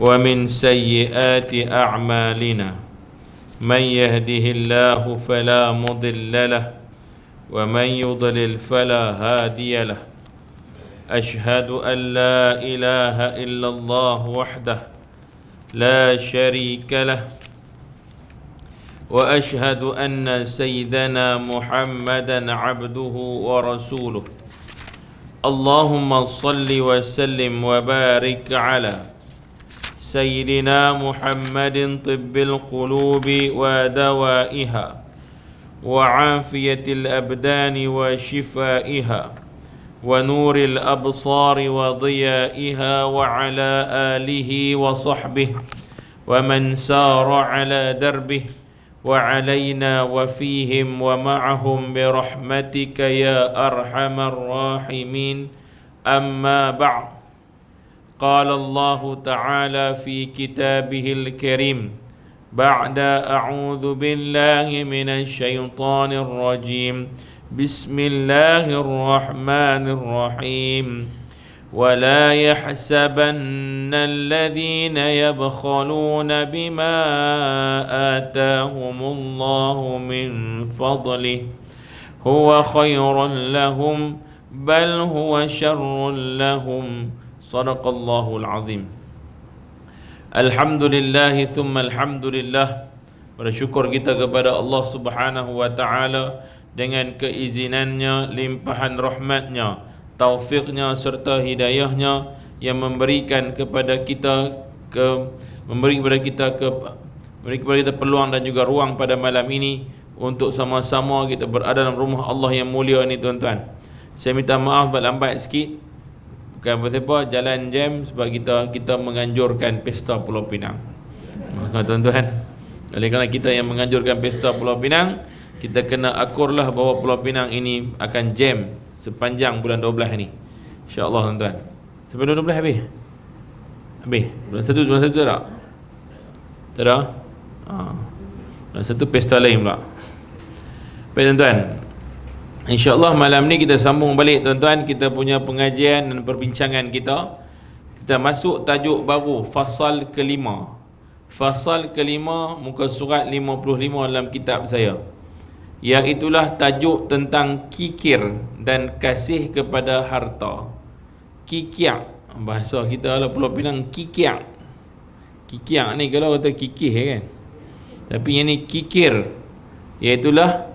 ومن سيئات أعمالنا من يهده الله فلا مضل له ومن يضلل فلا هادي له أشهد أن لا إله إلا الله وحده لا شريك له وأشهد أن سيدنا محمدا عبده ورسوله اللهم صل وسلم وبارك على سيدنا محمد طب القلوب ودوائها وعافية الأبدان وشفائها ونور الأبصار وضيائها وعلى آله وصحبه ومن سار على دربه وعلينا وفيهم ومعهم برحمتك يا أرحم الراحمين أما بعد قال الله تعالى في كتابه الكريم بعد أعوذ بالله من الشيطان الرجيم بسم الله الرحمن الرحيم ولا يحسبن الذين يبخلون بما آتاهم الله من فضله هو خير لهم بل هو شر لهم صدق الله العظيم. Alhamdulillah thumma alhamdulillah. Bersyukur kita kepada Allah Subhanahu wa taala dengan keizinannya, limpahan rahmatnya, taufiknya serta hidayahnya yang memberikan kepada kita memberi kepada kita peluang dan juga ruang pada malam ini untuk sama-sama kita berada dalam rumah Allah yang mulia ini, tuan-tuan. Saya minta maaf lambat sikit. Bukan apa-apa, jalan jam sebab kita menganjurkan pesta Pulau Pinang. Maka tuan-tuan, oleh kerana kita yang menganjurkan pesta Pulau Pinang, kita kena akurlah bahawa Pulau Pinang ini akan jam sepanjang bulan 12 ni. InsyaAllah tuan-tuan. Sampai bulan 12 habis? Habis? Bulan 1 tak ada? Tak ada? Bulan 1 pesta lain pula. Baik tuan-tuan, InsyaAllah malam ni kita sambung balik tuan-tuan kita punya pengajian dan perbincangan kita. Kita masuk tajuk baru, fasal kelima. Fasal kelima, muka surat 55 dalam kitab saya. Iaitulah tajuk tentang kikir dan kasih kepada harta. Kikiak, bahasa kita lah Pulau Pinang, kikiak. Kikiak ni kalau kata kikih kan. Tapi yang ni kikir, iaitulah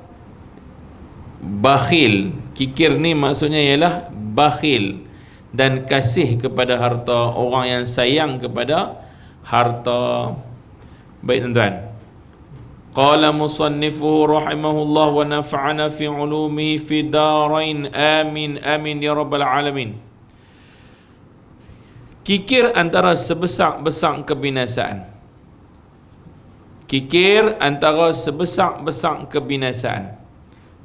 bakhil. Kikir ni maksudnya ialah bakhil dan kasih kepada harta, orang yang sayang kepada harta. Baik tuan-tuan, qala musannifuhu rahimahullah wa nafa'ana fi ulumihi fi darain amin amin ya rabbal alamin. Kikir antara sebesar-besar kebinasaan. Kikir antara sebesar-besar kebinasaan.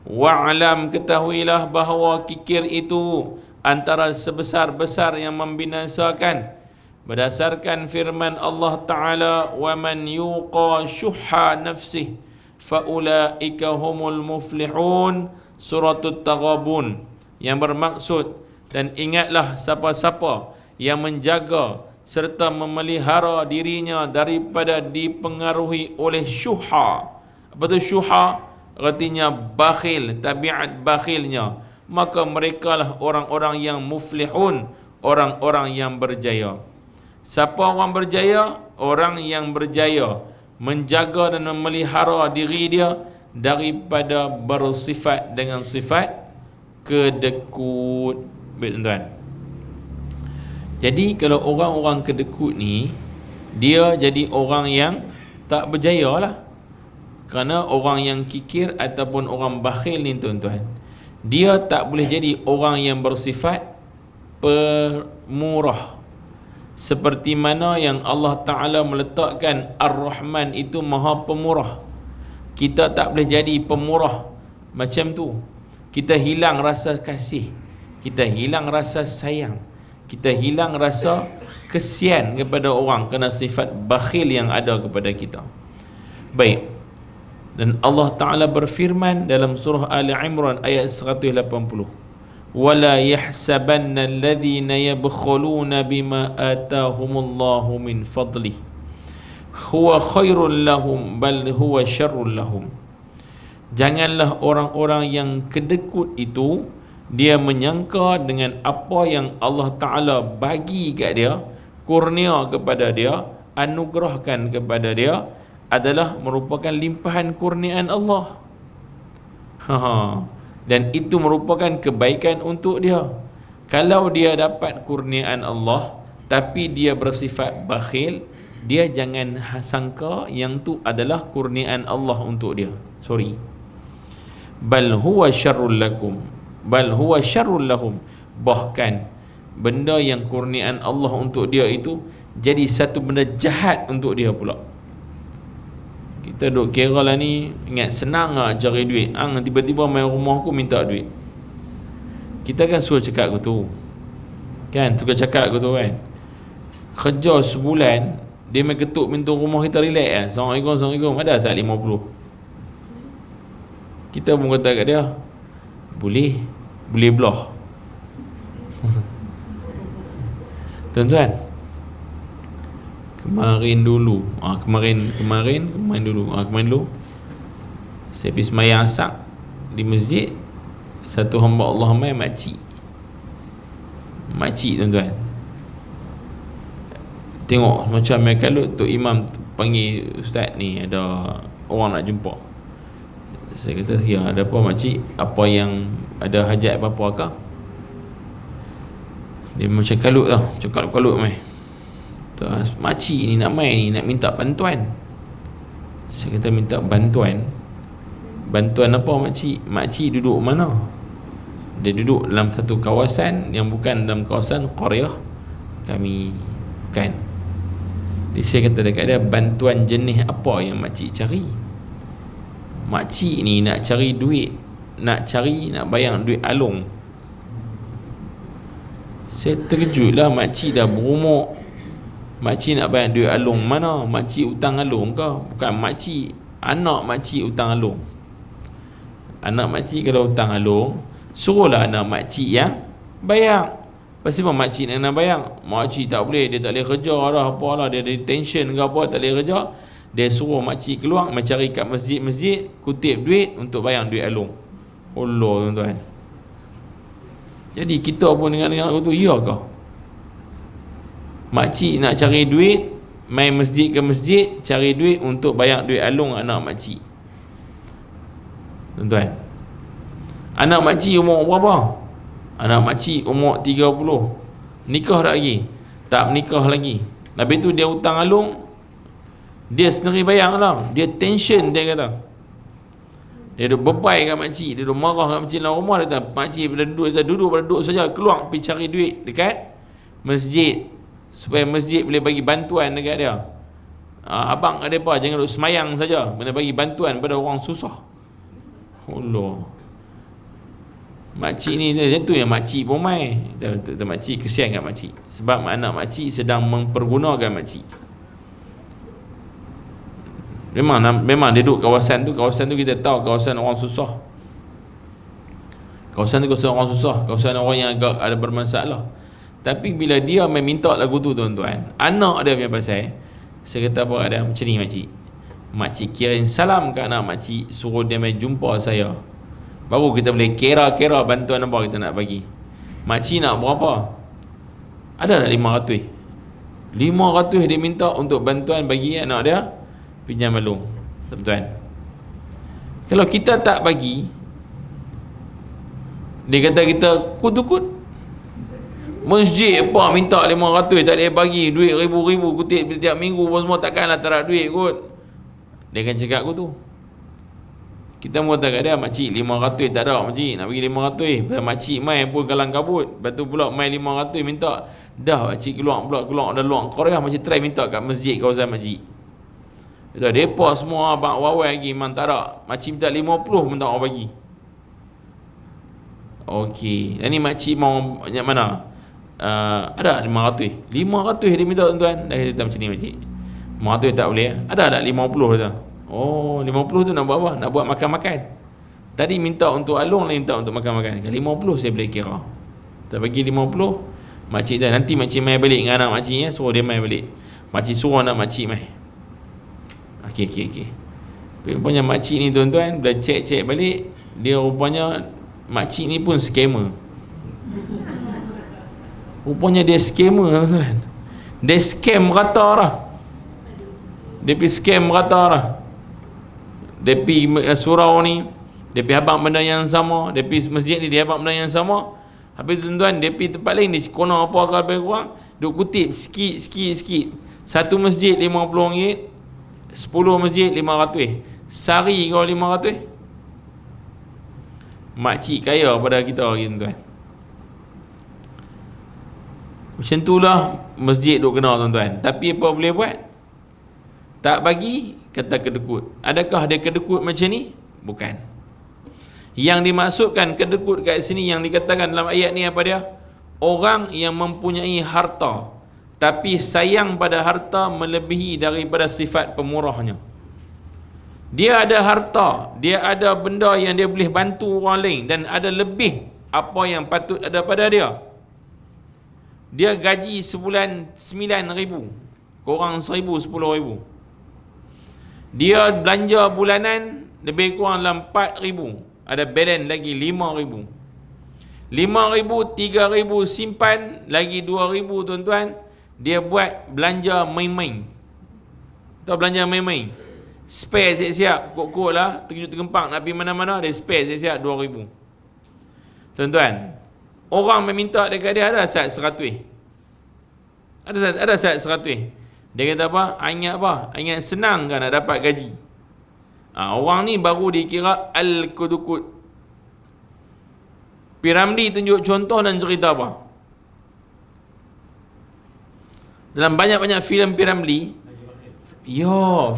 Wa'alam, ketahuilah bahawa kikir itu antara sebesar-besar yang membinasakan, berdasarkan firman Allah Ta'ala, wa man yuqa syuhha nafsih faulaika humul muflihun, surah At-Taghabun, yang bermaksud, dan ingatlah siapa-siapa yang menjaga serta memelihara dirinya daripada dipengaruhi oleh syuhha. Apa tu syuhha? Artinya bakhil, tabiat bakhilnya, maka merekalah orang-orang yang muflihun, orang-orang yang berjaya. Siapa orang berjaya? Orang yang berjaya menjaga dan memelihara diri dia daripada bersifat dengan sifat kedekut. Baik tuan-tuan, jadi kalau orang-orang kedekut ni, dia jadi orang yang tak berjaya lah. Kerana orang yang kikir ataupun orang bakhil ni tuan-tuan, dia tak boleh jadi orang yang bersifat pemurah. Seperti mana yang Allah Ta'ala meletakkan Ar-Rahman itu maha pemurah. Kita tak boleh jadi pemurah macam tu. Kita hilang rasa kasih, kita hilang rasa sayang, kita hilang rasa kesian kepada orang kerana sifat bakhil yang ada kepada kita. Baik, dan Allah Ta'ala berfirman dalam surah Ali Imran ayat 180, wala yahsabanna alladhina yabkhuluna bima atahumullahu min fadlih huwa khairul lahum bal huwa syarrul lahum. Janganlah orang-orang yang kedekut itu dia menyangka dengan apa yang Allah Ta'ala bagi kat dia, kurnia kepada dia, anugerahkan kepada dia adalah merupakan limpahan kurniaan Allah. Dan itu merupakan kebaikan untuk dia. Kalau dia dapat kurniaan Allah tapi dia bersifat bakhil, dia jangan sangka yang tu adalah kurniaan Allah untuk dia. Sorry. Bal huwa syarrul lakum, bal huwa syarrul lahum. Bahkan benda yang kurniaan Allah untuk dia itu jadi satu benda jahat untuk dia pula. Kita duk kira lah ni, ingat senang lah cari duit. Tiba-tiba main rumah aku minta duit. Kita kan suruh cakap aku tu, kan, suka cakap aku tu kan, kerja sebulan dia main ketuk pintu rumah kita, relax kan. Assalamualaikum, Assalamualaikum, ada saat 50. Kita pun kata kat dia, boleh belah. Tuan-tuan, kemarin dulu saya pergi sembahyang asar di masjid. Satu hamba Allah mai makcik tuan-tuan, tengok macam main kalut. Tok Imam panggil, ustaz ni ada orang nak jumpa. Saya kata, ya ada apa makcik, apa yang ada hajat apa-apa kah? Dia macam kalut tau, macam kalut-kalut mai. Makcik ni nak mai ni, nak minta bantuan. Saya kata, minta bantuan? Bantuan apa makcik? Makcik duduk mana? Dia duduk dalam satu kawasan yang bukan dalam kawasan qaryah kami, kan. Jadi saya kata dekat dia, bantuan jenis apa yang makcik cari? Makcik ni nak cari duit, nak bayang duit alung. Saya terkejut lah, makcik dah berumur, makcik nak bayar duit alung mana? Makcik hutang alung ke? Bukan, makcik, anak makcik hutang alung. Anak makcik kalau hutang alung, suruhlah anak makcik yang bayar. Pasti apa makcik nak bayar? Makcik tak boleh, dia tak boleh kerja lah, apalah, dia ada tension ke apa, tak boleh kerja. Dia suruh makcik keluar mencari kat masjid-masjid, kutip duit untuk bayar duit alung. Allah, tuan-tuan. Jadi kita pun dengan aku tu, ya kah? Makcik nak cari duit, main masjid ke masjid, cari duit untuk bayar duit alung anak makcik. Tuan-tuan, anak makcik umur berapa? Anak makcik umur 30. Nikah tak lagi? Tak menikah lagi. Habis tu dia hutang alung, dia sendiri bayar lah. Dia tension, dia kata. Dia duduk bebai kat makcik, dia duduk marah kat makcik dalam rumah. Dia kata, makcik duduk saja, keluar pergi cari duit dekat masjid, supaya masjid boleh bagi bantuan dekat dia. Abang ada apa, jangan duduk semayang saja, boleh bagi bantuan pada orang susah. Allah, makcik ni tu yang makcik pun mai. Makcik kesian kat makcik, sebab anak makcik sedang mempergunakan makcik. Memang dia duduk kawasan tu kita tahu kawasan orang susah. Kawasan orang susah, kawasan orang yang agak ada bermasalah. Tapi bila dia meminta lagu tu, tuan-tuan, anak dia punya pasal, saya kata apa ada macam ni makcik kirim salam ke anak makcik, suruh dia mai jumpa saya, baru kita boleh kira bantuan apa kita nak bagi. Makcik nak berapa? Ada tak 500 dia minta untuk bantuan bagi anak dia pinjam alung. Tuan-tuan, kalau kita tak bagi, dia kata kita kut-kut. Masjid apa minta 500 tak boleh bagi, duit ribu-ribu kutip setiap minggu pun semua, takkanlah tak ada duit kot. Dia akan cakap aku tu. Kita mau kata kat dia, makcik 500 tak ada makcik, nak bagi 500. Lepas makcik mai pun kalang kabut. Lepas tu pula mai 500 minta. Dah makcik keluar dah luar Korea, makcik try minta kat masjid kawasan makcik. Kata depa semua abang wawai lagi memang tak ada. Makcik minta 50 pun tak mau bagi. Okey, dan ni makcik mau banyak mana? Ada 500 dia minta, tuan-tuan. Dah kata macam ni makcik, 500 tak boleh. Ada tak 50 dia? Oh, 50 tu nak buat apa? Nak buat makan-makan. Tadi minta untuk alung, lain minta untuk makan-makan. 50 saya boleh kira. Tak bagi 50, makcik dah, nanti makcik mai balik dengan anak makcik, suruh dia mai balik. Makcik suruh anak makcik mai. Okey. Rupanya makcik ni tuan-tuan, bila cek balik, dia rupanya makcik ni pun scammer. Rupanya dia scammer tuan. Dia scam rata dah. Dia pergi scam rata dah. Dia pergi surau ni, dia pergi habaq benda yang sama, dia pergi masjid ni, dia habaq benda yang sama. Habis tuan-tuan, dia pergi tempat lain, dia kono apa ke lebih kurang, duk kutip sikit. Satu masjid RM50, 10 masjid RM500. Sehari kau RM500. Makcik kaya pada kita hari tuan-tuan. Macam itulah masjid duk kena tuan-tuan. Tapi apa boleh buat? Tak bagi, kata kedekut. Adakah dia kedekut macam ni? Bukan. Yang dimaksudkan kedekut kat sini, yang dikatakan dalam ayat ni apa dia? Orang yang mempunyai harta tapi sayang pada harta melebihi daripada sifat pemurahnya. Dia ada harta, dia ada benda yang dia boleh bantu orang lain, dan ada lebih apa yang patut ada pada dia. Dia gaji sebulan 9,000, korang 1,000, 10,000. Dia belanja bulanan lebih kurang dalam 4,000, ada balance lagi 5,000. 5,000, 3,000 simpan, lagi 2,000 tuan-tuan, dia buat belanja main-main. Tahu belanja main-main? Spare siap-siap, kok-kok lah, terkejut-tergempak nak pergi mana-mana, dia spare siap-siap 2,000. Tuan-tuan, orang meminta dekat dia, ada saat 100. Ada saat 100. Dia kata apa? Ingat apa? Ingat senang kan nak dapat gaji. Orang ni baru dikira Al-Kudukut. Piramli tunjuk contoh dan cerita apa? Dalam banyak-banyak filem Piramli,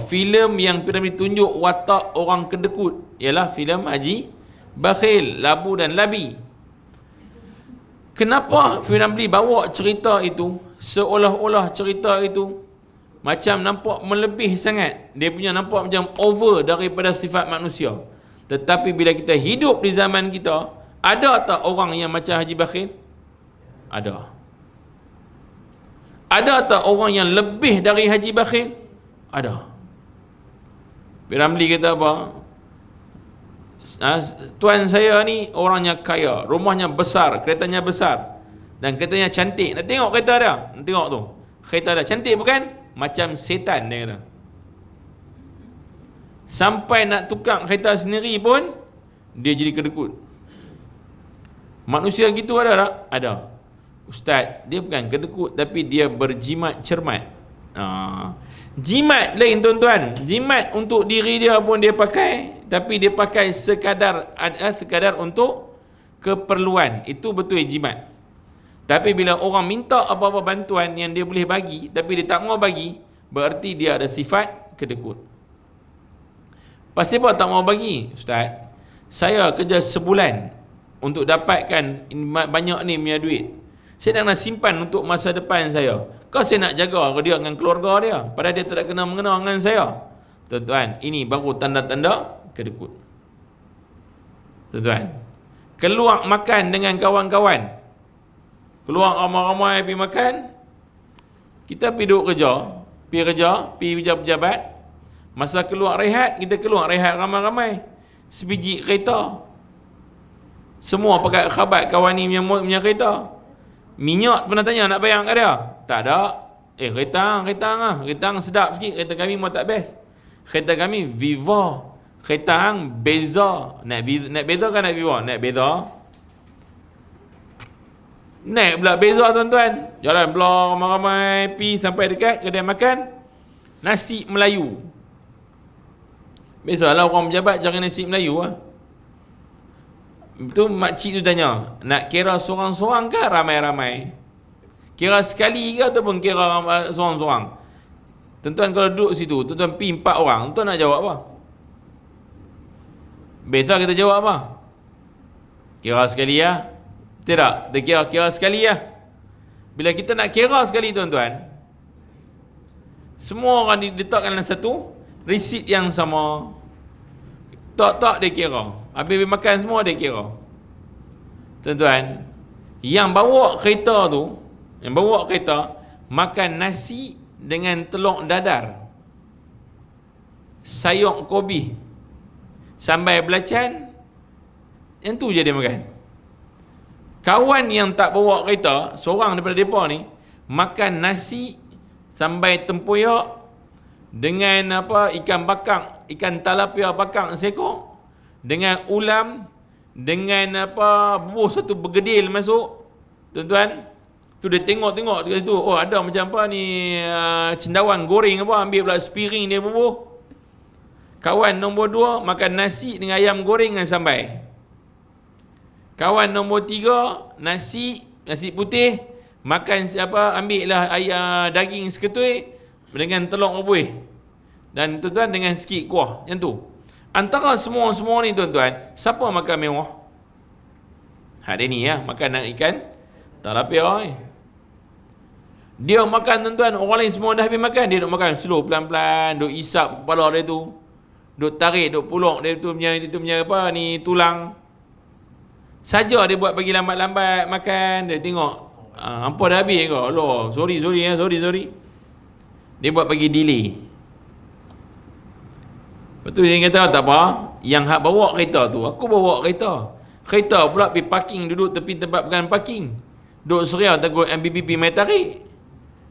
filem yang Piramli tunjuk watak orang kedekut ialah filem Haji Bakhil, Labu dan Labi. Kenapa Piramli bawa cerita itu seolah-olah cerita itu macam nampak melebih sangat, dia punya nampak macam over daripada sifat manusia. Tetapi bila kita hidup di zaman kita, ada tak orang yang macam Haji Bakhil? Ada. Ada tak orang yang lebih dari Haji Bakhil? Ada. Piramli kata apa? Tuan saya ni orangnya kaya, rumahnya besar, keretanya besar, dan keretanya cantik. Nak tengok kereta dia? Nak tengok tu, kereta dia cantik bukan? Macam setan, dia kata. Sampai nak tukar kereta sendiri pun dia jadi kedekut. Manusia gitu ada tak? Ada. Ustaz, dia bukan kedekut, tapi dia berjimat cermat. Jimat lain tuan-tuan. Jimat untuk diri dia pun dia pakai, tapi dia pakai sekadar untuk keperluan. Itu betul jimat. Tapi bila orang minta apa-apa bantuan yang dia boleh bagi, tapi dia tak mau bagi, berarti dia ada sifat kedekut. Pasal apa tak mau bagi? Ustaz, saya kerja sebulan untuk dapatkan banyak ni punya duit. Saya nak simpan untuk masa depan saya. Kau saya nak jaga dia dengan keluarga dia, padahal dia tak kena mengenal dengan saya. Tuan-tuan, ini baru tanda-tanda kedekut. Tuan-tuan, keluar makan dengan kawan-kawan, keluar ramai-ramai pergi makan, kita pergi duduk kerja, pergi pejabat. Masa keluar rehat, kita keluar rehat ramai-ramai, sebiji kereta, semua pakai khabat kawan ni punya kereta. Minyak pernah tanya nak bayar kat dia? Tak ada. Kereta sedap sikit, kereta kami mau tak best. Kereta kami Viva, kereta hang Beza. Naik Beza kan naik Viva? Naik Beza. Naik pula Beza tuan-tuan. Jalan pula ramai-ramai, pi sampai dekat kedai makan, nasi Melayu. Biasalah orang pejabat cari nasi Melayu lah. Tu makcik tu tanya, nak kira seorang-seorang ke ramai-ramai? Kira sekali ke ataupun kira seorang-seorang? Tuan-tuan kalau duduk situ, tuan-tuan pi 4 orang, tuan nak jawab apa? Biasa kita jawab apa? Kira sekali ya? Tidak, dia kira sekali ya. Bila kita nak kira sekali tuan-tuan, semua orang diletakkan dalam satu resit yang sama. Tak dia kira. Habis makan semua dia kira. Tuan-tuan, yang bawa kereta tu, yang bawa kereta makan nasi dengan telur dadar, sayur kobi, sambal belacan, yang tu je dia makan. Kawan yang tak bawa kereta, seorang daripada mereka ni, makan nasi sambal tempoyak dengan ikan bakar, ikan talapia bakar seekor, dengan ulam, dengan bubuh satu bergedil masuk. Tuan-tuan, tu dia tengok-tengok dekat situ, oh ada macam ni, cendawan goreng ambil pula sepiring dia bubuh. Kawan nombor 2 makan nasi dengan ayam goreng dengan sambal. Kawan nombor 3 nasi putih, makan ambil lah daging seketui dengan telur rebus. Dan tuan-tuan dengan sikit kuah. Yang tu. Antara semua ni tuan-tuan, siapa makan mewah? Dia ni makan ikan talapia. Dia makan tuan-tuan, orang lain semua dah habis makan, dia duk makan slow, pelan-pelan, duk isap kepala dia tu, duk tarik, duk pulak dia tu punya tulang. Saja dia buat bagi lambat-lambat makan, dia tengok hampa dah habis ke? Allah, sorry. Dia buat bagi delay. Betul dia kata tak apa, yang hak bawa kereta tu, aku bawa kereta. Kereta pula pergi parking, duduk tepi tempat pegang parking. Duduk seria takut MBBP mai tarik.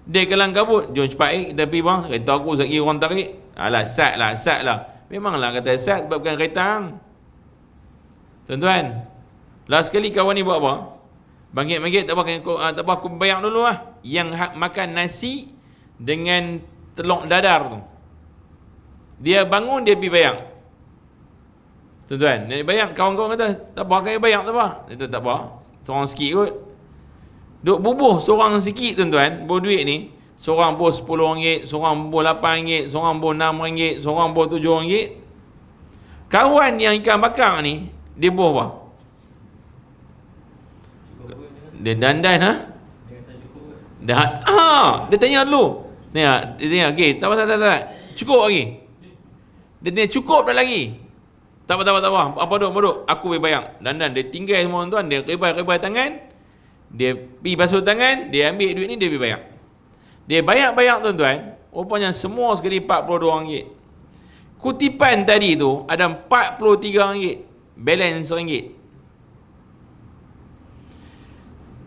Dia kelang kabut, jom cepat kita pergi bang, kereta aku sekali orang tarik. Alah, sat lah. Memanglah kata sat sebab bukan kereta hang. Tuan-tuan, last sekali kawan ni buat apa? Bangkit tak apa aku bayar dulu lah. Yang hak makan nasi dengan telur dadar tu, dia bangun dia pergi bayar. Tuan-tuan, dia bayar, kawan-kawan kata tak apa, kaya bayar tak apa. Dia kata tak apa, seorang sikit kot. Duk bubuh seorang sikit tuan-tuan, bawa duit ni, seorang bawa RM10, seorang bawa RM8, seorang bawa RM6, seorang bawa RM7. Kawan yang ikan bakar ni, dia bawa apa? Dia dandan dia tanya dulu. Dia tanya, okey, tak apa. Cukup lagi. Dia tanya cukup tak lagi? Tak apa. Apa duk? Aku boleh bayar. Dandan dia tinggal semua tuan, dia kebai tangan. Dia pergi basuh tangan, dia ambil duit ni, dia pergi bayar. Dia bayar tuan-tuan, rupanya semua sekali RM42. Kutipan tadi tu ada RM43, balance RM1.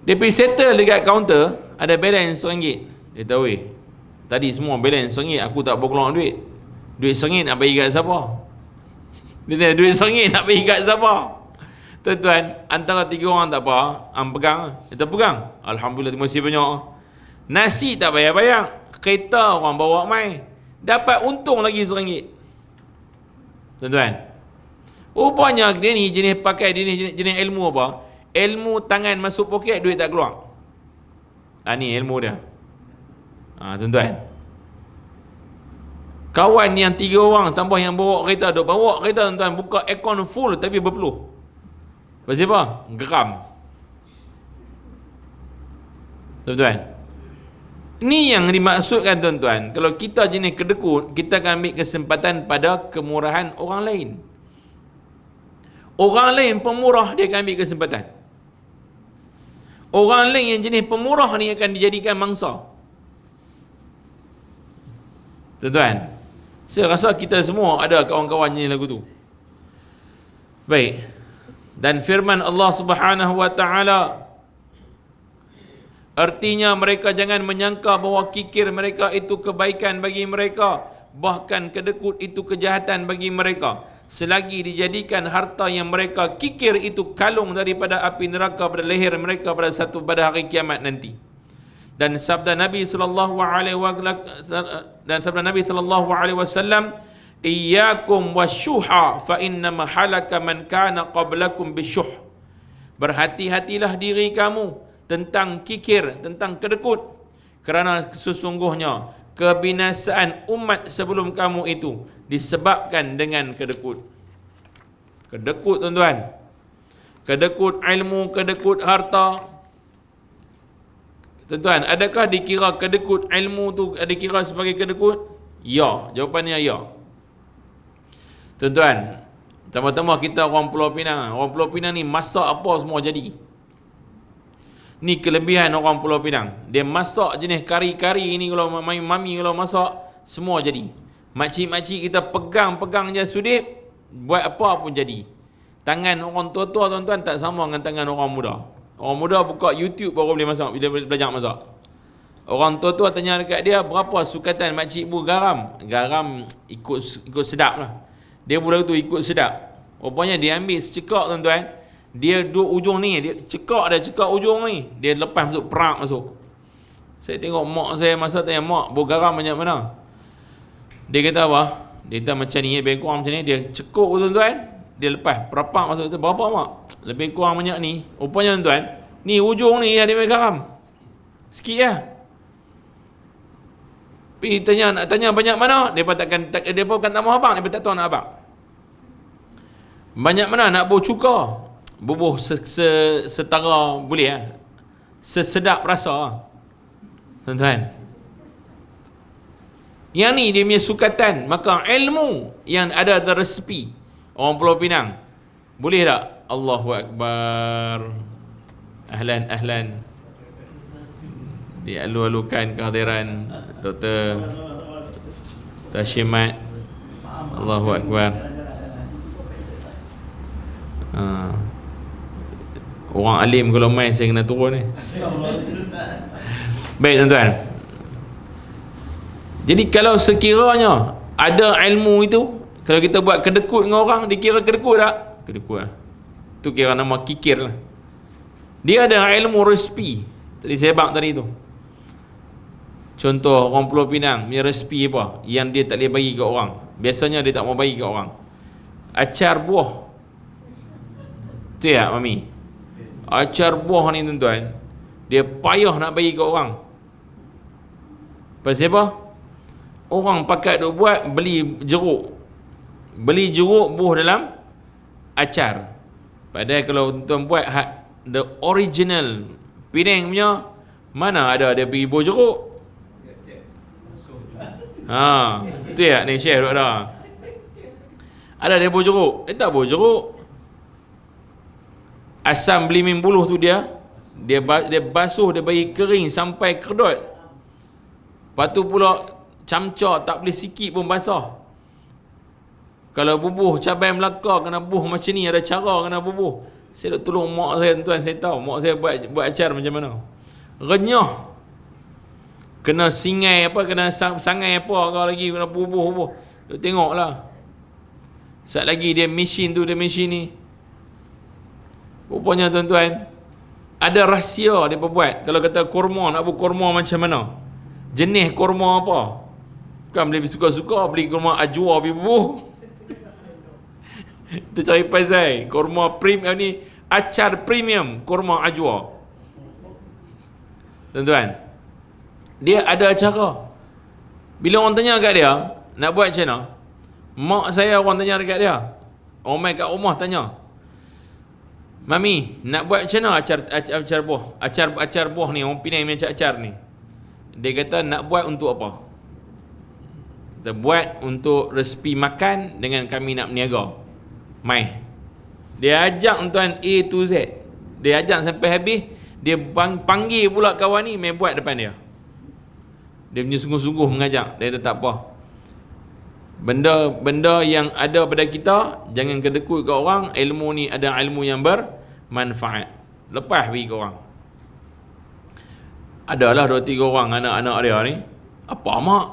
Dia pergi settle dekat kaunter, ada balance RM1. Dia tahu tadi semua balance RM1, aku tak bawa keluar duit. Duit RM1 nak bagi kat siapa? Dia tanya, duit RM1 nak bagi kat siapa? Tuan-tuan, antara 3 orang tak apa, pegang. Kita pegang. Alhamdulillah, terima kasih banyak. Nasi tak bayar-bayar, kereta orang bawa mai, dapat untung lagi RM1. Tuan-tuan, rupanya dia ni jenis pakai, jenis ilmu apa? Ilmu tangan masuk poket, duit tak keluar. Ni ilmu dia. Tuan-tuan, kawan yang 3 orang tambah yang bawa kereta, tuan-tuan, buka aircon full tapi berpeluh. Pasal apa? Geram. Tuan-tuan, ini yang dimaksudkan tuan-tuan. Kalau kita jenis kedekut, kita akan ambil kesempatan pada kemurahan orang lain. Orang lain pemurah, dia akan ambil kesempatan. Orang lain yang jenis pemurah ni akan dijadikan mangsa. Tuan-tuan, saya rasa kita semua ada kawan-kawan nyanyi lagu tu. Baik. Dan firman Allah Subhanahu wa taala, artinya mereka jangan menyangka bahawa kikir mereka itu kebaikan bagi mereka, bahkan kedekut itu kejahatan bagi mereka, selagi dijadikan harta yang mereka kikir itu kalung daripada api neraka pada leher mereka pada hari kiamat nanti. Dan sabda Nabi sallallahu alaihi wasallam, iyyakum wasyuha fa innama halaka man kana qablakum bisyuh. Berhati-hatilah diri kamu tentang kikir, tentang kedekut, kerana sesungguhnya kebinasaan umat sebelum kamu itu disebabkan dengan kedekut. Kedekut tuan-tuan, kedekut ilmu, kedekut harta. Tuan-tuan, adakah dikira kedekut ilmu tu dikira sebagai kedekut? Ya, jawapannya ya. Tuan-tuan, Tambah-tambah kita orang Pulau Pinang. Orang Pulau Pinang ni masak apa semua jadi. Ni kelebihan orang Pulau Pinang. Dia masak jenis kari-kari ni, kalau mami kalau masak, semua jadi. Makcik-makcik kita pegang-pegang je sudip, buat apa pun jadi. Tangan orang tua-tua tuan-tuan tak sama dengan tangan orang muda. Orang muda buka YouTube baru boleh masak, bila belajar masak. Orang tua-tua tanya dekat dia, berapa sukatan makcik bu garam? Garam ikut sedap lah. Dia budak tu ikut sedap. Rupanya dia ambil secekak tuan-tuan. Dia duduk ujung ni, dia cekak ujung ni. Dia lepas masuk perak masuk. Saya tengok mak saya masa tanya, mak, bu garam banyak mana? Dia kata apa? Dia kata macam ni, lebih kurang macam ni. Dia cekuk tuan-tuan. Dia lepas perapak masuk tu. Berapa mak? Lebih kurang banyak ni. Rupanya tuan-tuan, ni ujung ni yang dia ambil garam. Sikit lah. Pergi tanya, nak tanya banyak mana? Dia bukan tak mahu abang, dia tak tahu nak abang. Banyak mana nak bubuh cuka? Bubuh setara boleh lah. Sesedap rasa. Tuan-tuan. Yang ni dia punya sukatan. Maka ilmu yang ada resepi. Orang Pulau Pinang. Boleh tak? Allahu Akbar. Ahlan. Dialu-alukan kehadiran Dr. Tashimat. Allahu Akbar. Orang alim kalau main saya kena turun ni. Baik tuan-tuan. Jadi kalau sekiranya ada ilmu itu, kalau kita buat kedekut dengan orang, dikira kedekut tak? Kedekut lah. Tu kira nama kikir lah. Dia ada ilmu resepi. Tadi saya bang tadi tu. Contoh orang Pulau Pinang punya resepi apa yang dia tak boleh bagi ke orang. Biasanya dia tak mau bagi ke orang. Acar buah. Tu ya mami. Acar buah ni tuan-tuan, dia payah nak bagi ke orang. Pasal apa? Orang pakat duk buat, beli jeruk buah dalam acar. Padahal kalau tuan buat the original Penang punya, mana ada dia pergi buah jeruk. Tu ya ni share duk ada. Ada dia buah jeruk, dia tak buah jeruk. Asam belimbing buluh tu dia basuh, dia bagi kering sampai kerdut. Lepas tu pula camca tak boleh sikit pun basah. Kalau bubuh cabai Melaka kena buh macam ni, ada cara kena bubuh. Saya duk tolong mak saya tuan, saya tahu mak saya buat acar macam mana. Renyah. Kena singai apa, kena sangai apa kau lagi, kena bubuh. Duk tengoklah. Sat lagi dia mesin ni. Rupanya tuan-tuan, ada rahsia dia buat. Kalau kata kurma, nak buat kurma macam mana? Jenis kurma apa? Bukan boleh suka-suka beli kurma ajwa bubuh. Kita cari pasal kurma premium ni, acar premium kurma ajwa. Tuan-tuan, dia ada cara. Bila orang tanya kat dia nak buat macam mana, mak saya orang tanya dekat dia, orang main kat rumah tanya, mami nak buat macam mana acar buah, acar buah ni, orang Penang punya acar ni. Dia kata nak buat untuk apa? Kita buat untuk resepi makan dengan kami nak berniaga. Mai. Dia ajak tuan A to Z. Dia ajak sampai habis, dia panggil pula kawan ni main buat depan dia. Dia punya sungguh-sungguh mengajak. Dia kata tak apa. Benda yang ada pada kita, jangan kedekut ke orang. Ilmu ni ada ilmu yang bermanfaat. Lepas pergi ke orang. Adalah 2-3 orang anak-anak dia ni. Apa mak?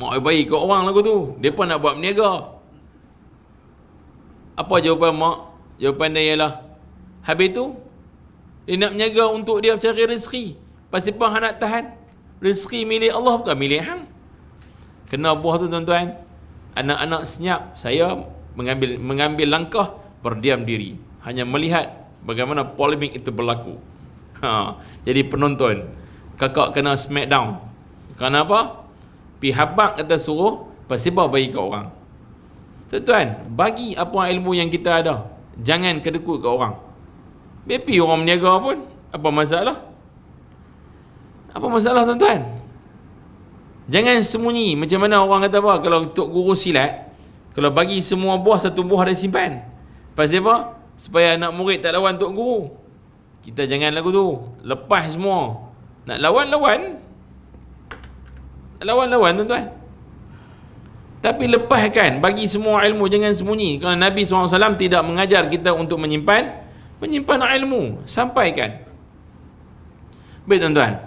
Mak baik ke orang lagu tu. Dia pun nak buat berniaga. Apa jawapan mak? Jawapan dia ialah, habis tu dia nak berniaga untuk dia cari rezeki. Pasal apa hang nak tahan? Rezeki milik Allah, bukan milik hang. Kena buah tu tuan-tuan. Anak-anak senyap, saya mengambil langkah berdiam diri, hanya melihat bagaimana polemik itu berlaku. Jadi penonton, kakak kena smackdown. Kenapa? Pihak kata suruh, pasti bagi ke orang. Tuan-tuan, bagi apa ilmu yang kita ada, jangan kedekut ke orang. BP orang berniaga pun, apa masalah? Apa masalah tuan-tuan? Jangan sembunyi. Macam mana orang kata apa, kalau untuk guru silat, kalau bagi semua buah, satu buah dia simpan. Pasal apa? Supaya anak murid tak lawan tok guru. Kita jangan lagu tu. Lepas semua. Nak lawan-lawan. Lawan-lawan tuan-tuan. Tapi lepaskan, bagi semua ilmu, jangan sembunyi. Kerana Nabi SAW tidak mengajar kita untuk menyimpan ilmu. Sampaikan. Baik tuan-tuan,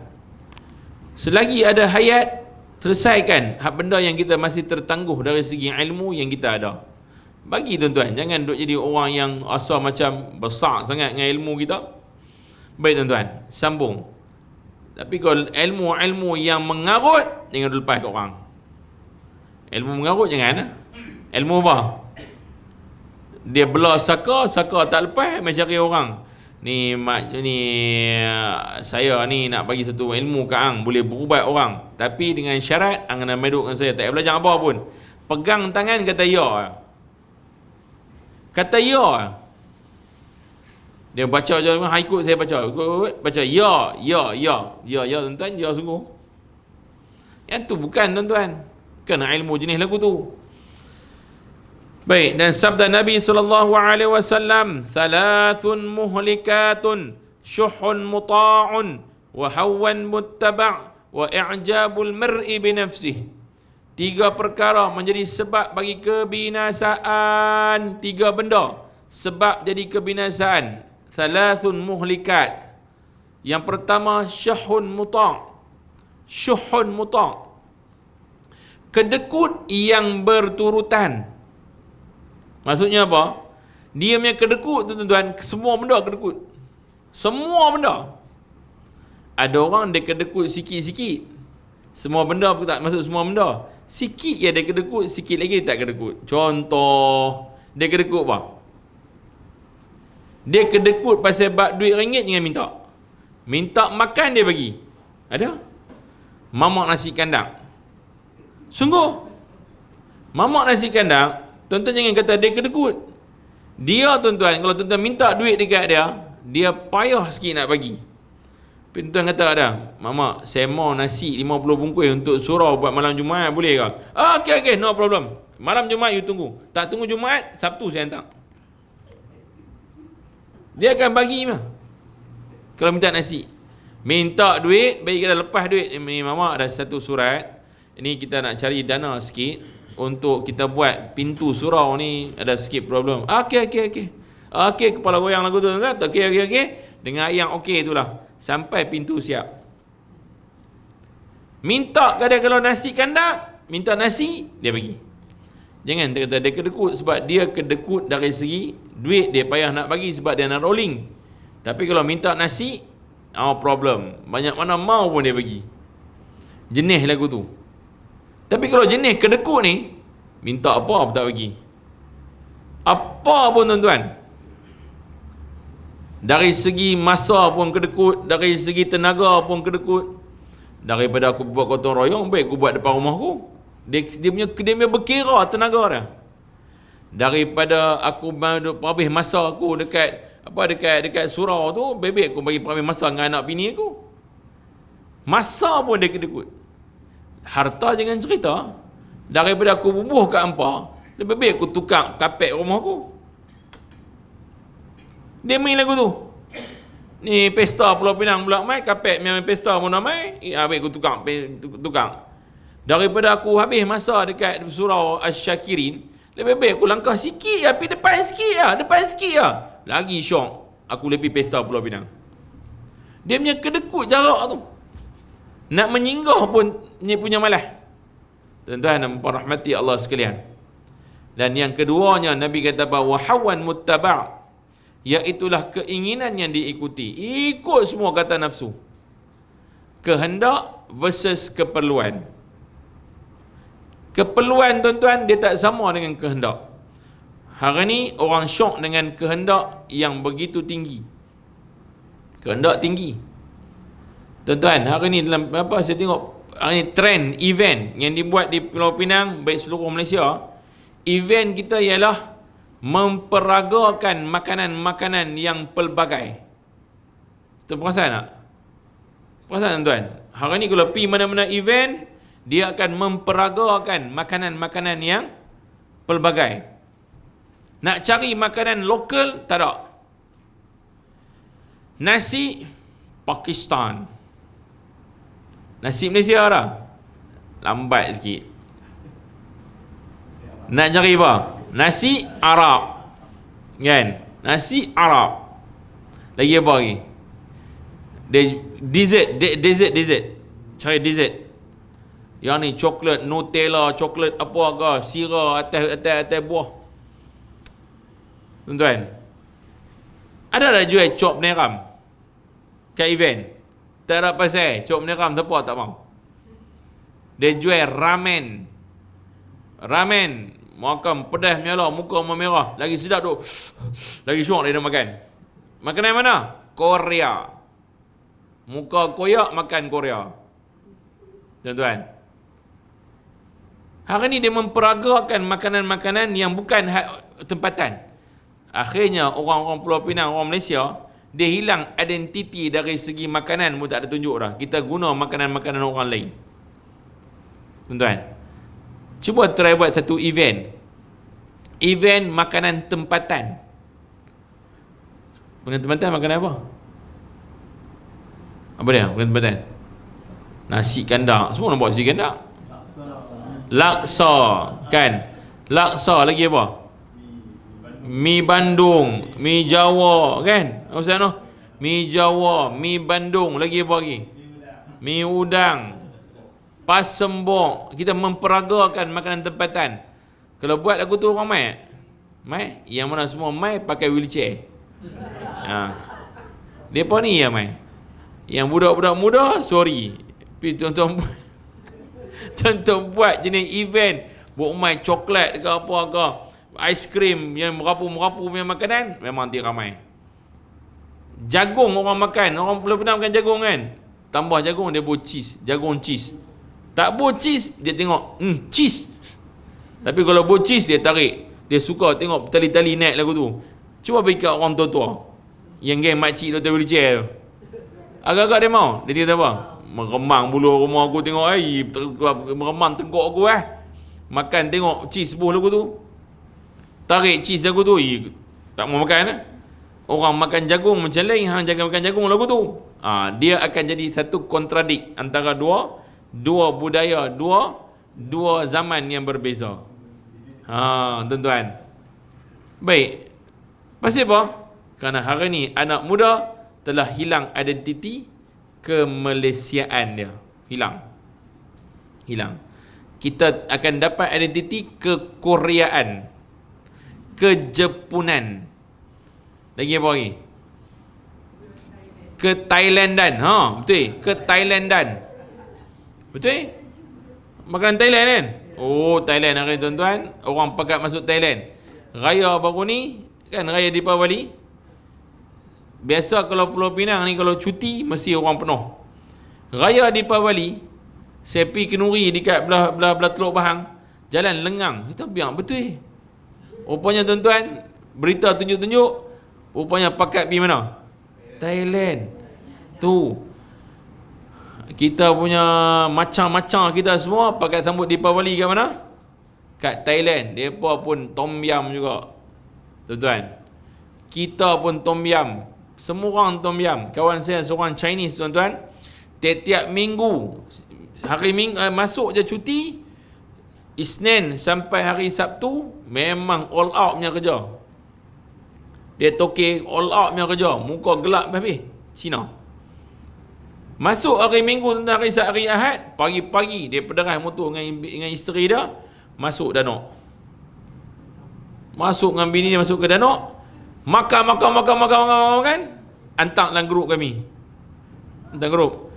selagi ada hayat, selesaikan hak benda yang kita masih tertangguh dari segi ilmu yang kita ada. Bagi tuan-tuan, jangan duk jadi orang yang asal macam besar sangat dengan ilmu kita. Baik tuan-tuan, sambung. Tapi kalau ilmu-ilmu yang mengarut, jangan lepas ke orang. Ilmu mengarut jangan. Ilmu apa? Dia belah saka tak lepas, mencari orang. Ni saya ni nak bagi satu ilmu ke hang, boleh berubat orang. Tapi dengan syarat hang kena meduk dengan saya, tak payah belajar apa pun. Pegang tangan kata ya. Kata ya. Dia baca je, ikut saya baca. Baca ya tuan-tuan, ya sungguh. Yang tu bukan tuan-tuan. Kena ilmu jenis lagu tu. Baik, dan sabda Nabi SAW, thalathun muhlikatun, syuhun muta'un, wa hawan muttaba' wa i'jabul mar'i binafsih. 3 perkara menjadi sebab bagi kebinasaan. 3 benda sebab jadi kebinasaan. Thalathun muhlikat. Yang pertama, syuhun muta'. Syuhun muta', kedekut yang berturutan. Maksudnya apa? Dia punya kedekut tu tuan-tuan, semua benda kedekut. Semua benda. Ada orang dia kedekut sikit-sikit. Semua benda pun tak masuk semua benda. Sikit je dia kedekut, sikit lagi dia tak kedekut. Contoh, dia kedekut apa? Dia kedekut pasal bab duit ringgit jangan minta. Minta makan dia bagi. Ada? Mamak nasi kandang. Sungguh. Mamak nasi kandang, tuan-tuan jangan kata dia kedekut. Dia tuan-tuan, kalau tuan-tuan minta duit dekat dia, dia payah sikit nak bagi. Tuan-tuan kata ada, mamak saya mau nasi 50 bungkus untuk surau buat malam Jumaat, boleh ke? Okey, no problem. Malam Jumaat you tunggu. Tak tunggu Jumaat, Sabtu saya hantar. Dia akan bagi mah. Kalau minta nasi. Minta duit, baik kita lepas duit. Mamak ada satu surat. Ini kita nak cari dana sikit untuk kita buat pintu surau ni, ada sikit problem. Okey. Okey, kepala goyang lagu tu kan? Okey. Dengan yang okey itulah. Sampai pintu siap. Minta kadang kalau nasi kandang, minta nasi, dia bagi. Jangan dia kata dia kedekut, sebab dia kedekut dari segi duit dia payah nak bagi sebab dia nak rolling. Tapi kalau minta nasi, problem. Banyak mana mau pun dia bagi. Jenis lagu tu. Tapi kalau jenis kedekut ni, minta apa pun tak bagi. Apa pun tuan-tuan. Dari segi masa pun kedekut, dari segi tenaga pun kedekut. Daripada aku buat gotong royong, baik aku buat depan rumah aku. Dia punya berkira tenaga dia. Daripada aku habis masa aku dekat surau tu, baik aku bagi habis masa dengan anak bini aku. Masa pun dia kedekut. Harta jangan cerita. Daripada aku bubuh kat hampa, lebih baik aku tukar kapet rumah aku. Dia main lagu tu. Ni pesta Pulau Pinang pula mai, kapet main pesta pun mai, habis aku tukar. Daripada aku habis masa dekat surau Asy-Syakirin, lebih baik aku langkah sikit, tapi depan sikit lah. Lagi syok aku lebih pesta Pulau Pinang. Dia punya kedekut jarak tu. Nak menyinggah pun ni punya malas. Tuan-tuan dan puan rahmati Allah sekalian. Dan yang keduanya Nabi kata bahawa hawan muttaba', iaitulah keinginan yang diikuti. Ikut semua kata nafsu. Kehendak versus keperluan. Keperluan tuan-tuan dia tak sama dengan kehendak. Hari ni orang syok dengan kehendak yang begitu tinggi. Kehendak tinggi. Tuan-tuan, hari ni dalam saya tengok hari ni trend event yang dibuat di Pulau Pinang, baik seluruh Malaysia. Event kita ialah memperagakan makanan-makanan yang pelbagai. Tuan perasan tak? Perasan tuan-tuan? Hari ni kalau pergi mana-mana event, dia akan memperagakan makanan-makanan yang pelbagai. Nak cari makanan lokal, tak ada. Nasi Pakistan, nasi Malaysia dah lambat sikit. Nak cari apa? Nasi Arab, kan? Nasi Arab. Lagi apa lagi? Dessert. Cari dessert. Yang ni coklat Nutella, coklat apa ke, sirah atas buah. Tuan-tuan, ada dah jual cop neram kat event? Tak ada pasal cop neram siapa tak mau. Dia jual ramen, makan pedas menyala, muka memerah, lagi sedap tu. Lagi syok dia dah makan. Makanan mana? Korea. Muka koyak, makan Korea. Tuan-tuan, hari ni dia memperagakan makanan-makanan yang bukan tempatan. Akhirnya orang-orang Pulau Pinang, orang Malaysia, dia hilang identiti dari segi makanan pun tak ada tunjuk dah. Kita guna makanan-makanan orang lain. Tuan-tuan, cuba try buat satu event makanan tempatan. Makanan tempatan makanan apa? Apa dia makanan tempatan? Nasi kandar. Semua nak buat nasi kandar. Laksa, kan? Laksa, lagi apa? Mi Bandung, mi Jawa, kan? Apa Ustaz noh? Mi Jawa, mi Bandung, lagi apa lagi? Mi udang, pasembok. Kita memperagakan makanan tempatan. Kalau buat lagu tu orang mai, yang mana semua mai pakai wheelchair. Depa ni ya mai. Yang budak-budak muda, sorry. Tapi tuan-tuan buat jenis event, buat mai coklat ke apa ke, aiskrim yang merapu-merapu punya makanan, memang nanti ramai. Jagung orang makan, orang belum pernah makan jagung kan? Tambah jagung, dia buat cheese, jagung cheese. Tak buat cheese, dia tengok, cheese. Tapi kalau buat cheese, dia tarik. Dia suka tengok tali-tali naik lagu tu. Cuba bagi kat orang tua-tua, yang geng makcik doktor wheelchair tu. Agak-agak dia mau. Dia kata apa? Meremang bulu rumah aku tengok, meremang tengkok aku makan tengok cheese buah lagu tu. Tarik cheese lagu tu, tak mau makan. Orang makan jagung macam lain, hang jangan makan jagung lagu tu. Dia akan jadi satu kontradik antara dua budaya, dua zaman yang berbeza. Tuan-tuan. Baik. Pasal apa? Kerana hari ni anak muda telah hilang identiti kemalaysiaan dia. Hilang. Kita akan dapat identiti kekoreaan, kejepunan. Lagi apa lagi? Ke-Thailandan. Betul. Ke-Thailandan. Betul? Makanan Thailand kan? Oh, Thailand hari ni tuan-tuan. Orang pakat masuk Thailand. Raya baru ni, kan Raya Deepavali. Biasa kalau Pulau Pinang ni, kalau cuti, mesti orang penuh. Raya Deepavali, saya pergi Kenuri dekat belah Teluk Bahang. Jalan lengang. Kita biar betul. Rupanya tuan-tuan, berita tunjuk-tunjuk, rupanya pakat pergi mana? Thailand. Tu. Kita punya macam-macam kita semua pakat sambut Deepavali kat mana? Kat Thailand. Mereka pun tom yum juga. Tuan-tuan, kita pun tom yum. Semua orang tom yum. Kawan saya seorang Chinese tuan-tuan, tiap-tiap minggu, hari minggu masuk je cuti, Isnin sampai hari Sabtu, memang all out punya kerja. Dia tokek all out punya kerja. Muka gelap habis. Cina. Masuk hari Minggu tentang hari Ahad, pagi-pagi dia pederai motor dengan isteri dia, masuk danau. Masuk dengan bini dia masuk ke danau, makan, hantar dalam grup kami. Hantar grup.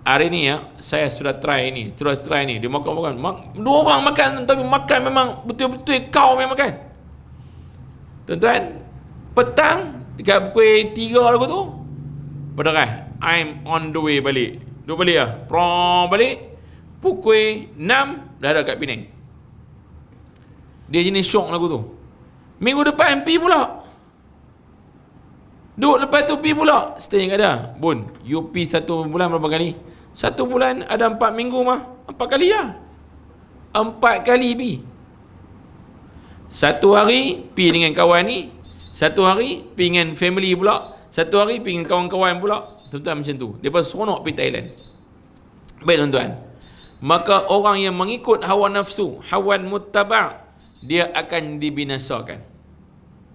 Hari ni saya sudah try ni. Dia makan. Dua orang makan, tapi makan memang betul-betul kau memang makan. Tuan-tuan, petang dekat pukul 3 lagu tu, pederai, I'm on the way balik. Duduk balik lah. Balik. Pukul 6 dah ada kat Penang. Dia jenis syok lagu tu. Minggu depan pergi pula. Duduk lepas tu pergi pula. Stay kat dia. Bun, you pergi 1 bulan berapa kali? 1 bulan ada 4 minggu mah. 4 kali lah. 4 kali pergi. Satu hari pi dengan kawan ni, satu hari pi dengan family pula, satu hari pi dengan kawan-kawan pula. Tuan-tuan macam tu. Depa seronok pi Thailand. Baik tuan-tuan. Maka orang yang mengikut hawa nafsu, hawan muttaba', dia akan dibinasakan.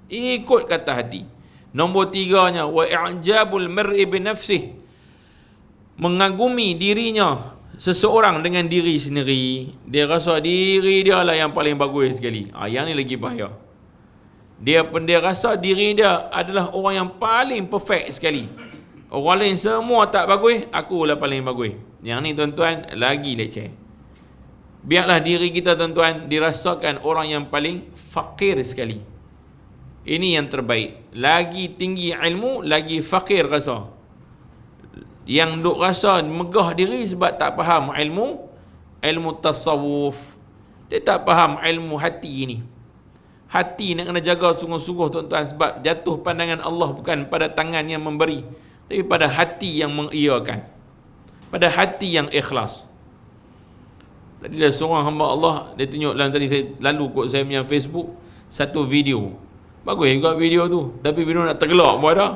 Ikut kata hati. Nombor tiganya, wa i'jabul mar'i bi nafsihi, mengagumi dirinya seseorang dengan diri sendiri. Dia rasa diri dia lah yang paling bagus sekali. Yang ni lagi bahaya. Dia rasa diri dia adalah orang yang paling perfect sekali. Orang lain semua tak bagus, akulah paling bagus. Yang ni tuan-tuan lagi leceh. Biarlah diri kita tuan-tuan dirasakan orang yang paling fakir sekali. Ini yang terbaik. Lagi tinggi ilmu, lagi fakir rasa. Yang duk rasa megah diri sebab tak faham ilmu tasawuf. Dia tak faham ilmu hati ni. Hati nak kena jaga sungguh-sungguh tuan-tuan, sebab jatuh pandangan Allah bukan pada tangan yang memberi, tapi pada hati yang mengiyakan, pada hati yang ikhlas. Tadi ada seorang hamba Allah, dia tunjuk dalam tadi lalu kot saya punya Facebook satu video. Bagus juga video tu, tapi video nak tergelak pun ada.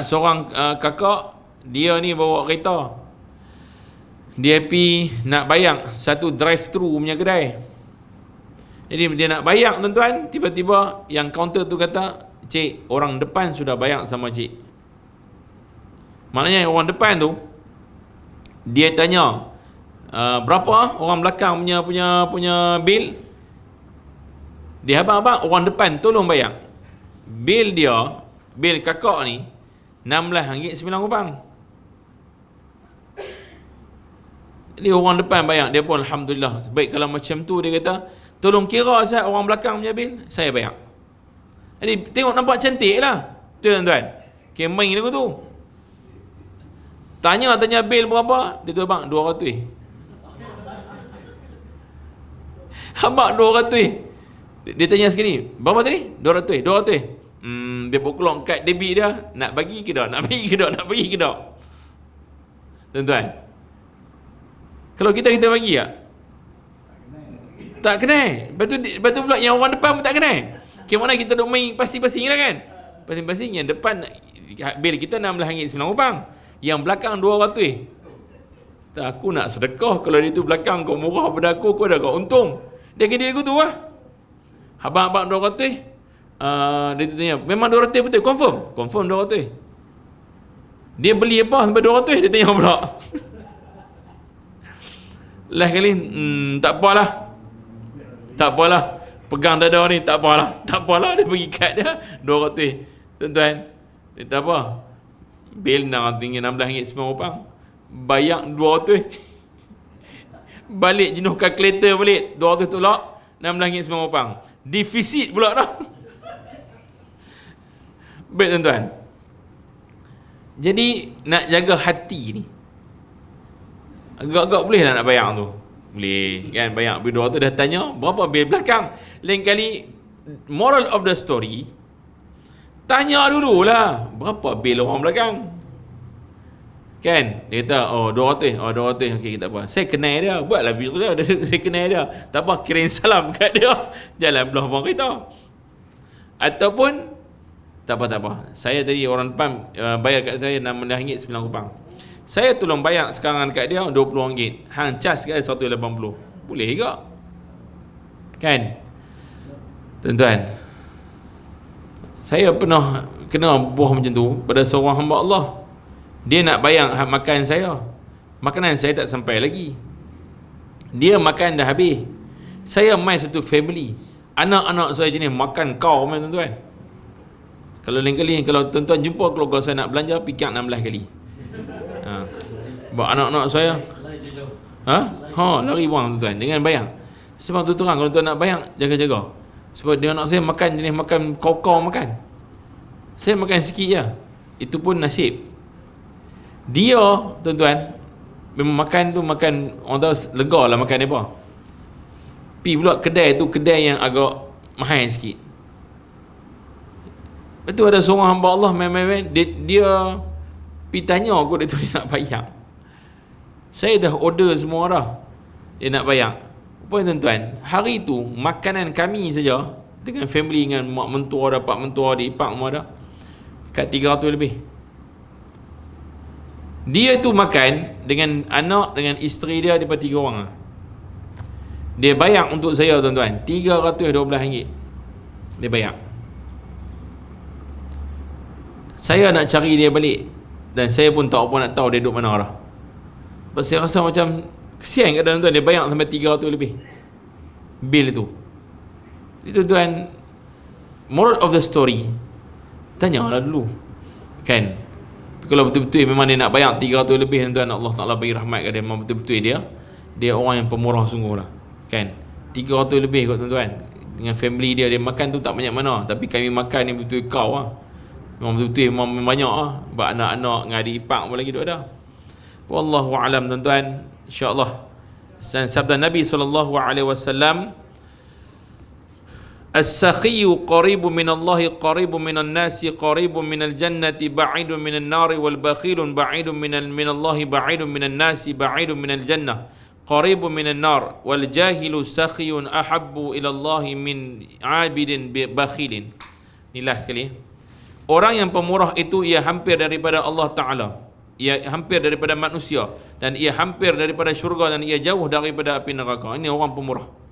Seorang kakak, dia ni bawa kereta, dia pergi nak bayang satu drive-thru punya kedai. Jadi dia nak bayang tuan-tuan, tiba-tiba yang kaunter tu kata, "Cik, orang depan sudah bayang sama cik." Maknanya orang depan tu, dia tanya, "Berapa orang belakang punya bil?" Dia, "Abang, orang depan tolong bayang." Bil dia, bil kakak ni RM16.09. Jadi orang depan bayang, dia pun alhamdulillah. Baik, kalau macam tu dia kata, "Tolong kira saya orang belakang punya bil, saya bayang." Jadi tengok nampak cantik lah tuan-tuan. Main lagu tu. Tanya bil berapa? Dia tu, "Abang, 200. Abang 200. Dia tanya sekali, "Berapa tadi?" 200. 200. Dia keluar kad debit dia, nak bagi ke tak? Nak bagi ke tak? Nak bagi ke tak? Tuan-tuan, kalau kita bagi tak? Tak kena. Lepas tu pula yang orang depan pun tak kena. Mana kita duk main pasing-pasing lah kan? Pasing-pasing yang depan bil kita RM16.09, yang belakang 200. Tak, aku nak sedekah. Kalau dia tu belakang kau murah pada aku dah kau untung. Dia kena aku tu lah. Abang 200. Dia tanya, "Memang 200 betul? Confirm 200. Dia beli apa sampai 200? Dia tanya pula. Lah kali, tak apalah. Pegang dada ni, tak apalah. Dia bagi kad dia 200. Tuan-tuan, dia tak apa. Bil nak tinggi RM16.09. Bayar 200. Balik jenuh kalkulator balik. 200 tolak RM16.09. Defisit pula dah. Baik tuan-tuan. Jadi nak jaga hati ni, agak-agak boleh lah nak bayang tu. Boleh kan, bayang bil 200 dah tanya berapa bil belakang. Lain kali, moral of the story, tanya dululah berapa bil orang belakang. Kan? Dia kata, "Oh 200. Oh 200. Okey, tak apa. Saya kenal dia. Buatlah bil dia. Saya kenal dia. Tak apa, kirim salam kat dia. Jalan belah bawah kereta." Ataupun tak apa. Saya tadi orang depan bayar kat saya RM16.09. Saya tolong bayar sekarang kat dia RM20. Hang cas kat dia RM180. Boleh juga. Kan? Tuan-tuan, saya pernah kena buah macam tu pada seorang hamba Allah. Dia nak bayang makan saya. Makanan saya tak sampai lagi. Dia makan dah habis. Saya main satu family. Anak-anak saya jenis makan kau main tuan-tuan. Kalau lain kali, kalau tuan-tuan jumpa keluarga saya nak belanja, pikir 16 kali. Buat anak-anak saya. Lari buang tuan-tuan. Jangan bayang. Sebab tu terang, kalau tuan nak bayang, jaga-jaga. Sebab dia anak saya makan jenis makan kau makan. Saya makan sikit je. Itu pun nasib. Dia, tuan-tuan, memang makan tu makan, orang tahu lega lah makan dia apa. Pergi pula kedai tu, kedai yang agak mahal sikit. Lepas tu ada seorang hamba Allah main-main, dia pergi tanya aku, dia tu dia nak bayang. Saya dah order semua dah. Dia nak bayang. Apa tuan-tuan, hari tu makanan kami saja dengan family, dengan mak mentua ada, pak mentua ada, ipar semua ada, kat 300 lebih. Dia tu makan dengan anak, dengan isteri dia, daripada 3 orang lah. Dia bayar untuk saya tuan-tuan RM312. Dia bayar. Saya nak cari dia balik, dan saya pun tak apa nak tahu dia duduk mana dah. Sebab saya rasa macam kesian kat tuan-tuan, dia bayar sampai 300 lebih bil itu. Itu tuan, moral of the story, tanyalah dulu kan. Kalau betul-betul memang dia nak bayar 300 lebih tuan, Allah Ta'ala bagi rahmat kat dia, memang betul-betul dia orang yang pemurah sungguh lah kan. 300 lebih kot tuan-tuan, dengan family dia makan tu tak banyak mana, tapi kami makan ni betul kau lah, memang betul-betul memang banyak lah. Sebab anak-anak dengan adik ipar pun lagi duduk ada. Wallahu a'lam tuan-tuan. InsyaAllah sabda Nabi SAW, As-sakhiyu qaribun minallahi qaribun minan nasi qaribun minal jannati ba'idun minan nari wal bakhilun ba'idun minallahi ba'idun minan nasi ba'idun minal jannah qaribun minan nar wal jahilu sakhiyun ahabbu ilallahi min 'abidin bakhilin. Inilah sekali. Orang yang pemurah itu ia hampir daripada Allah Ta'ala, ia hampir daripada manusia, dan ia hampir daripada syurga, dan ia jauh daripada api neraka. Ini orang pemurah.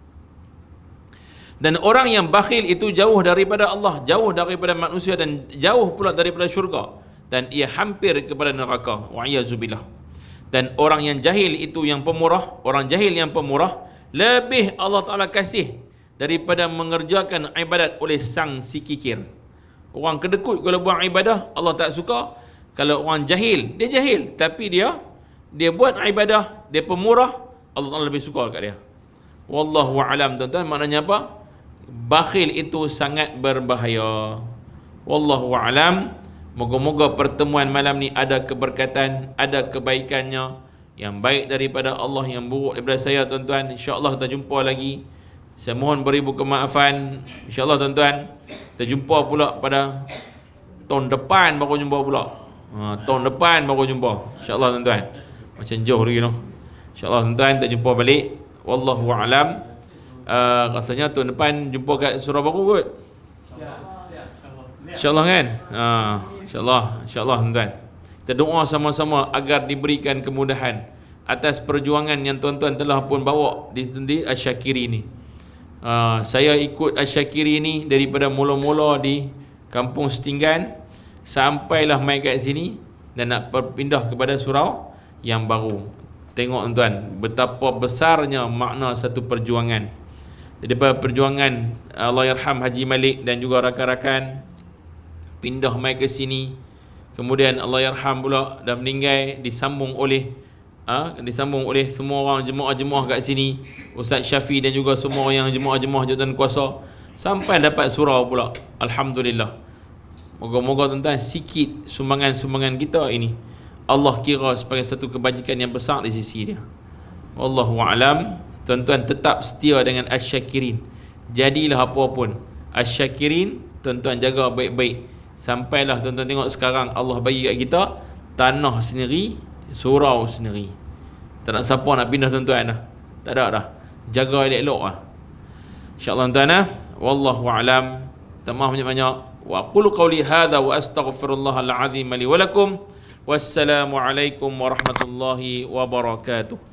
Dan orang yang bakhil itu jauh daripada Allah, jauh daripada manusia, dan jauh pula daripada syurga, dan ia hampir kepada neraka. Wa'iyyazubillah. Dan orang yang jahil itu yang pemurah, orang jahil yang pemurah, lebih Allah Ta'ala kasih daripada mengerjakan ibadat oleh sang si kikir. Orang kedekut kalau buat ibadah, Allah tak suka. Kalau orang jahil, dia jahil, tapi dia buat ibadah, dia pemurah, Allah Ta'ala lebih suka kat dia. Wallahu a'lam tuan-tuan. Maknanya apa? Bakhil itu sangat berbahaya. Wallahu a'lam. Moga-moga pertemuan malam ni ada keberkatan, ada kebaikannya, yang baik daripada Allah, yang buruk daripada saya tuan-tuan. InsyaAllah kita jumpa lagi. Saya mohon beribu kemaafan. InsyaAllah tuan-tuan, kita jumpa pula pada tahun depan, baru jumpa pula. Tahun depan baru jumpa, InsyaAllah tuan-tuan. Macam jauh lagi no. InsyaAllah tuan-tuan, kita jumpa balik. Wallahu a'lam. Rasanya tahun depan jumpa kat surah baru kot, InsyaAllah kan. InsyaAllah tuan-tuan. Kita doa sama-sama agar diberikan kemudahan atas perjuangan yang tuan-tuan telah pun bawa di Asyakiri ni. Saya ikut Asyakiri ni daripada mula-mula di Kampung Setinggan sampailah mai kat sini, dan nak berpindah kepada surau yang baru. Tengok tuan-tuan betapa besarnya makna satu perjuangan. Daripada perjuangan Allahyarham Haji Malik dan juga rakan-rakan pindah mai ke sini, kemudian Allahyarham pula dah meninggal, disambung oleh semua orang jemaah-jemaah kat sini, Ustaz Syafi dan juga semua yang jemaah-jemaah jawatan kuasa, sampai dapat surau pula. Alhamdulillah. Moga-moga tuan-tuan sikit sumbangan-sumbangan kita ini Allah kira sebagai satu kebajikan yang besar di sisi dia. Wallahu a'lam. Tuan-tuan tetap setia dengan Asyakirin. Jadilah apa pun Asyakirin, tuan-tuan jaga baik-baik. Sampailah tuan-tuan tengok sekarang Allah bagi kat kita tanah sendiri, surau sendiri. Tak nak siapa nak pindah tuan-tuan dah. Tak ada dah. Jaga elok-elok lah. InsyaAllah tuan-tuan. Wallahu a'lam. Maaf banyak-banyak. Wa aqulu qawli hadha wa astaghfirullahal azim li wa lakum. Wassalamu alaikum warahmatullahi wabarakatuh.